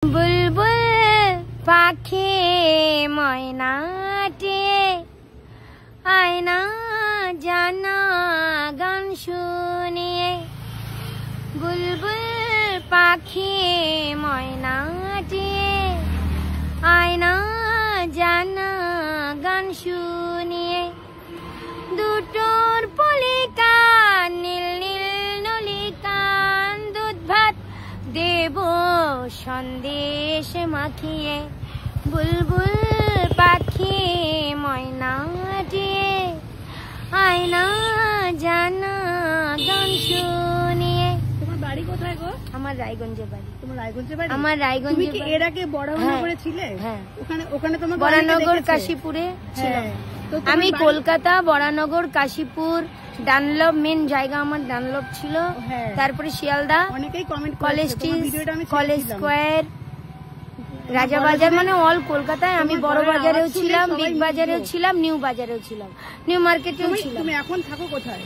বুলবুল পাখি ময়নাটি আয়না জানা গান শুনিয়ে। বুলবুল পাখি ময়নাটি আয়না জানা গান শুনিয়ে। দুটোর পলিকান নীল নীল নলিকান দুধ ভাত দেব সন্দেশ মাখিয়ে। বুলবুল পাখি ময়নাটি আয়না জানা গান শুনিয়ে। তোমার বাড়ি কোথায় গো? আমার রায়গঞ্জের বাড়ি। তোমার রায়গঞ্জের বাড়ি? আমার রায়গঞ্জে। তুমি কি এর আগে বরানগরে ছিলে? হ্যাঁ। ওখানে তোমার বরানগর কাশীপুরে ছিলাম। আমি কলকাতা, বরানগর, কাশীপুর, ডানলপ মেন জায়গা আমার ডানলপ ছিল। তারপরে শিয়ালদা, অনেকেই comment college street, college square, Rajabazar, মানে অল কলকাতায়। আমি বড় বাজারেও ছিলাম, বিগ বাজারেও ছিলাম, নিউ বাজারেও ছিলাম, নিউ মার্কেটেও ছিলাম। তুমি এখন থাকো কোথায়?